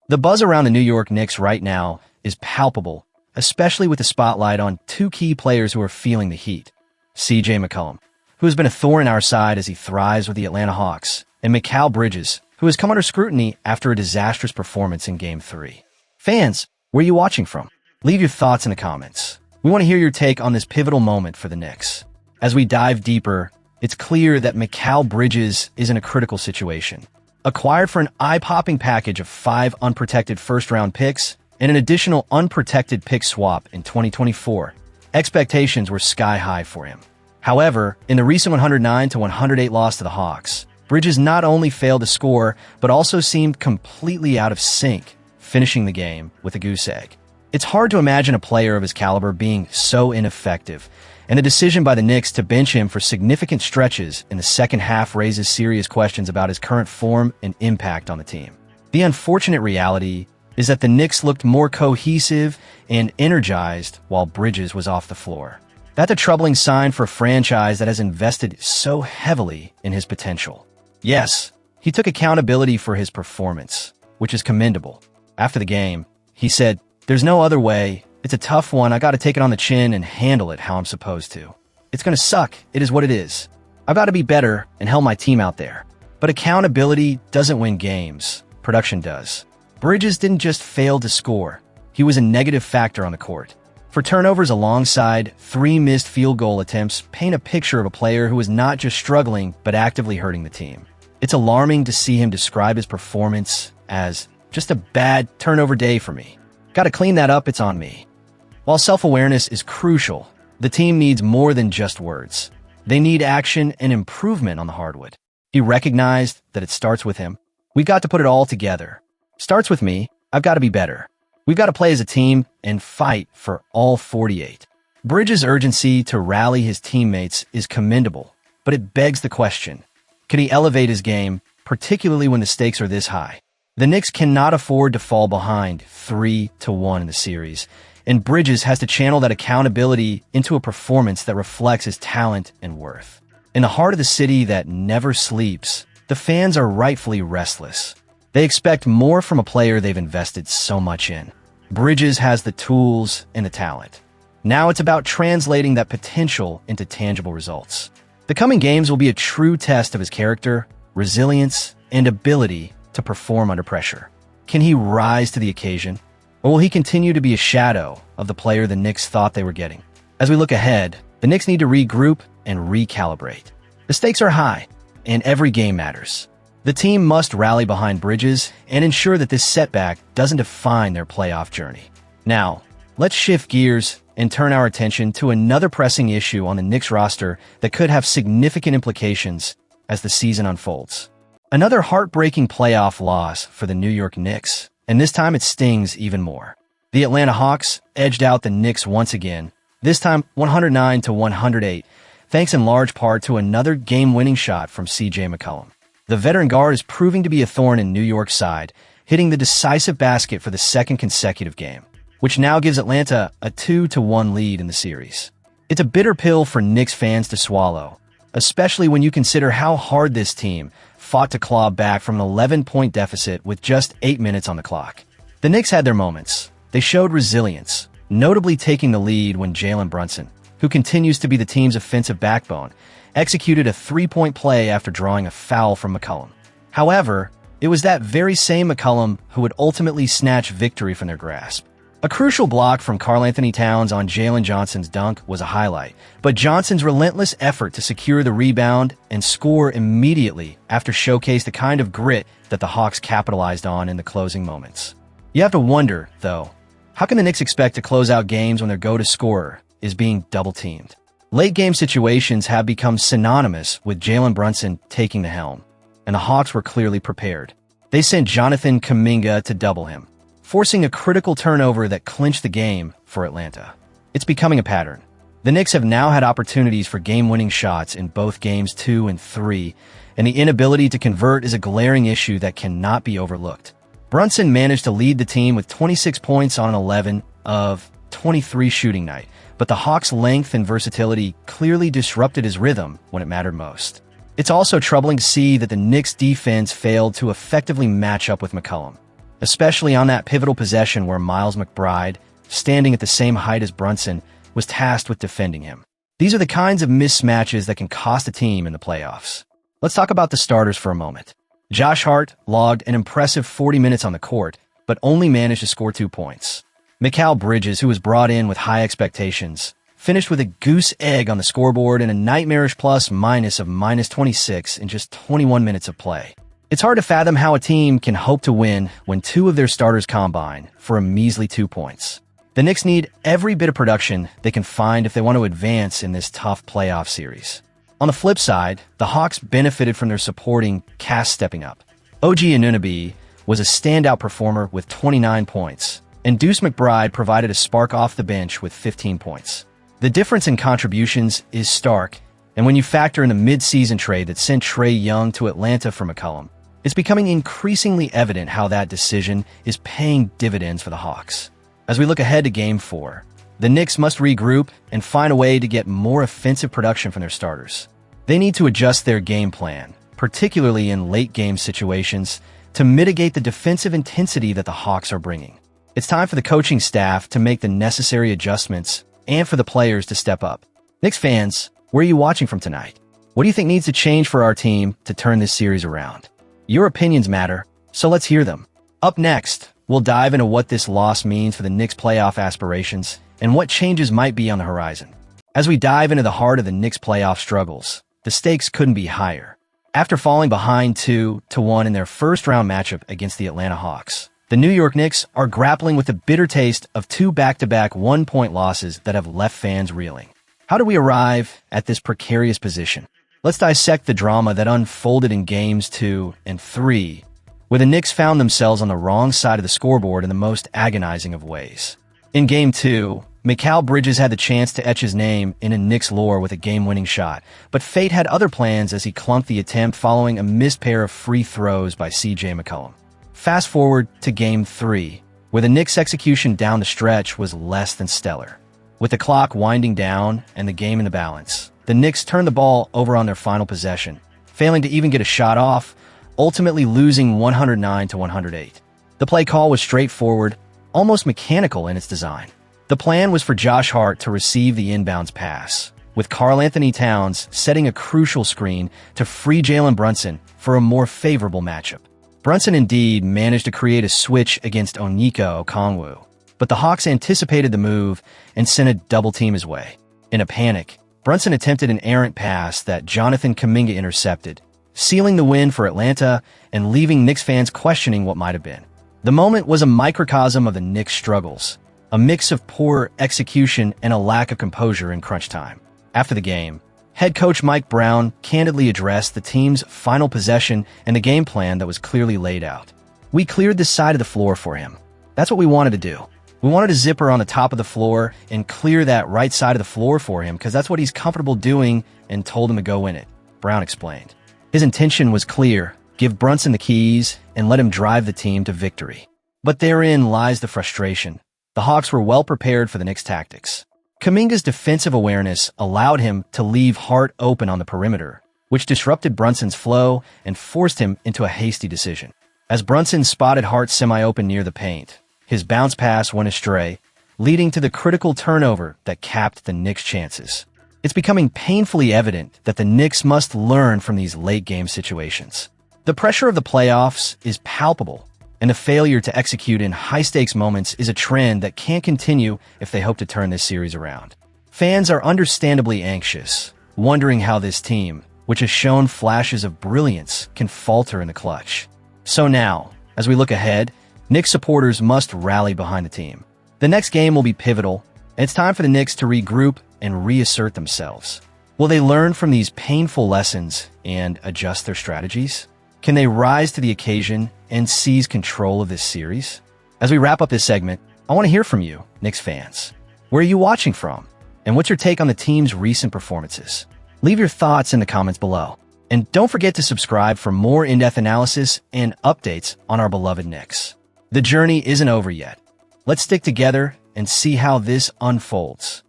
The buzz around the New York Knicks right now is palpable, especially with the spotlight on two key players who are feeling the heat. CJ McCollum, who has been a thorn in our side as he thrives with the Atlanta Hawks, and Mikal Bridges, who has come under scrutiny after a disastrous performance in Game 3. Fans, where are you watching from? Leave your thoughts in the comments. We want to hear your take on this pivotal moment for the Knicks. As we dive deeper, it's clear that Mikal Bridges is in a critical situation. Acquired for an eye-popping package of 5 unprotected first-round picks and an additional unprotected pick swap in 2024, expectations were sky-high for him. However, in the recent 109-108 loss to the Hawks, Bridges not only failed to score, but also seemed completely out of sync, finishing the game with a goose egg. It's hard to imagine a player of his caliber being so ineffective, and the decision by the Knicks to bench him for significant stretches in the second half raises serious questions about his current form and impact on the team. The unfortunate reality is that the Knicks looked more cohesive and energized while Bridges was off the floor. That's a troubling sign for a franchise that has invested so heavily in his potential. Yes, he took accountability for his performance, which is commendable. After the game, he said, "There's no other way. It's a tough one. I got to take it on the chin and handle it how I'm supposed to. It's going to suck. It is what it is. I've got to be better and help my team out there." But accountability doesn't win games. Production does. Bridges didn't just fail to score. He was a negative factor on the court. For turnovers alongside 3 missed field goal attempts paint a picture of a player who is not just struggling, but actively hurting the team. It's alarming to see him describe his performance as just a bad turnover day for me. Got to clean that up, it's on me. While self-awareness is crucial, the team needs more than just words. They need action and improvement on the hardwood. He recognized that it starts with him. We got to put it all together. Starts with me. I've got to be better. We've got to play as a team and fight for all 48. Bridges' urgency to rally his teammates is commendable, but it begs the question, can he elevate his game, particularly when the stakes are this high? The Knicks cannot afford to fall behind 3-1 in the series, and Bridges has to channel that accountability into a performance that reflects his talent and worth. In the heart of the city that never sleeps, the fans are rightfully restless. They expect more from a player they've invested so much in. Bridges has the tools and the talent. Now it's about translating that potential into tangible results. The coming games will be a true test of his character, resilience, and ability to perform under pressure. Can he rise to the occasion? Or will he continue to be a shadow of the player the Knicks thought they were getting? As we look ahead, the Knicks need to regroup and recalibrate. The stakes are high, and every game matters. The team must rally behind Bridges and ensure that this setback doesn't define their playoff journey. Now, let's shift gears and turn our attention to another pressing issue on the Knicks roster that could have significant implications as the season unfolds. Another heartbreaking playoff loss for the New York Knicks, and this time it stings even more. The Atlanta Hawks edged out the Knicks once again, this time 109-108, thanks in large part to another game-winning shot from CJ McCollum. The veteran guard is proving to be a thorn in New York's side, hitting the decisive basket for the second consecutive game, which now gives Atlanta a 2-1 lead in the series. It's a bitter pill for Knicks fans to swallow, especially when you consider how hard this team fought to claw back from an 11-point deficit with just 8 minutes on the clock. The Knicks had their moments. They showed resilience, notably taking the lead when Jalen Brunson, who continues to be the team's offensive backbone, executed a 3-point play after drawing a foul from McCollum. However, it was that very same McCollum who would ultimately snatch victory from their grasp. A crucial block from Karl-Anthony Towns on Jalen Johnson's dunk was a highlight, but Johnson's relentless effort to secure the rebound and score immediately after showcased the kind of grit that the Hawks capitalized on in the closing moments. You have to wonder, though, how can the Knicks expect to close out games when their go-to scorer is being double-teamed? Late-game situations have become synonymous with Jalen Brunson taking the helm, and the Hawks were clearly prepared. They sent Jonathan Kuminga to double him, forcing a critical turnover that clinched the game for Atlanta. It's becoming a pattern. The Knicks have now had opportunities for game-winning shots in both games 2 and 3, and the inability to convert is a glaring issue that cannot be overlooked. Brunson managed to lead the team with 26 points on an 11 of 23 shooting night, but the Hawks' length and versatility clearly disrupted his rhythm when it mattered most. It's also troubling to see that the Knicks' defense failed to effectively match up with McCollum. especially on that pivotal possession where Miles McBride, standing at the same height as Brunson, was tasked with defending him. These are the kinds of mismatches that can cost a team in the playoffs. Let's talk about the starters for a moment. Josh Hart logged an impressive 40 minutes on the court, but only managed to score 2 points. Mikal Bridges, who was brought in with high expectations, finished with a goose egg on the scoreboard and a nightmarish plus-minus of -26 in just 21 minutes of play. It's hard to fathom how a team can hope to win when 2 of their starters combine for a measly 2 points. The Knicks need every bit of production they can find if they want to advance in this tough playoff series. On the flip side, the Hawks benefited from their supporting cast stepping up. OG Anunoby was a standout performer with 29 points, and Deuce McBride provided a spark off the bench with 15 points. The difference in contributions is stark, and when you factor in the mid-season trade that sent Trae Young to Atlanta for McCollum, it's becoming increasingly evident how that decision is paying dividends for the Hawks. As we look ahead to Game 4, the Knicks must regroup and find a way to get more offensive production from their starters. They need to adjust their game plan, particularly in late-game situations, to mitigate the defensive intensity that the Hawks are bringing. It's time for the coaching staff to make the necessary adjustments and for the players to step up. Knicks fans, where are you watching from tonight? What do you think needs to change for our team to turn this series around? Your opinions matter, so let's hear them. Up next, we'll dive into what this loss means for the Knicks' playoff aspirations and what changes might be on the horizon. As we dive into the heart of the Knicks' playoff struggles, the stakes couldn't be higher. After falling behind 2-1 in their first-round matchup against the Atlanta Hawks, the New York Knicks are grappling with the bitter taste of 2 back-to-back one-point losses that have left fans reeling. How do we arrive at this precarious position? Let's dissect the drama that unfolded in Games 2 and 3, where the Knicks found themselves on the wrong side of the scoreboard in the most agonizing of ways. In Game 2, Mikal Bridges had the chance to etch his name in a Knicks lore with a game-winning shot, but fate had other plans as he clunked the attempt following a missed pair of free throws by CJ McCollum. Fast forward to Game 3, where the Knicks' execution down the stretch was less than stellar. With the clock winding down and the game in the balance, the Knicks turned the ball over on their final possession, failing to even get a shot off, ultimately losing 109-108. The play call was straightforward, almost mechanical in its design. The plan was for Josh Hart to receive the inbounds pass, with Karl-Anthony Towns setting a crucial screen to free Jalen Brunson for a more favorable matchup. Brunson indeed managed to create a switch against Onyeka Okongwu, but the Hawks anticipated the move and sent a double team his way. In a panic, Brunson attempted an errant pass that Jonathan Kuminga intercepted, sealing the win for Atlanta and leaving Knicks fans questioning what might have been. The moment was a microcosm of the Knicks' struggles, a mix of poor execution and a lack of composure in crunch time. After the game, head coach Mike Brown candidly addressed the team's final possession and the game plan that was clearly laid out. "We cleared this side of the floor for him. That's what we wanted to do. We wanted a zipper on the top of the floor and clear that right side of the floor for him because that's what he's comfortable doing and told him to go in it," Brown explained. His intention was clear: give Brunson the keys and let him drive the team to victory. But therein lies the frustration. The Hawks were well prepared for the Knicks' tactics. Kuminga's defensive awareness allowed him to leave Hart open on the perimeter, which disrupted Brunson's flow and forced him into a hasty decision. As Brunson spotted Hart semi-open near the paint, his bounce pass went astray, leading to the critical turnover that capped the Knicks' chances. It's becoming painfully evident that the Knicks must learn from these late-game situations. The pressure of the playoffs is palpable, and the failure to execute in high-stakes moments is a trend that can't continue if they hope to turn this series around. Fans are understandably anxious, wondering how this team, which has shown flashes of brilliance, can falter in the clutch. So now, as we look ahead, Knicks supporters must rally behind the team. The next game will be pivotal, and it's time for the Knicks to regroup and reassert themselves. Will they learn from these painful lessons and adjust their strategies? Can they rise to the occasion and seize control of this series? As we wrap up this segment, I want to hear from you, Knicks fans. Where are you watching from? And what's your take on the team's recent performances? Leave your thoughts in the comments below. And don't forget to subscribe for more in-depth analysis and updates on our beloved Knicks. The journey isn't over yet. Let's stick together and see how this unfolds.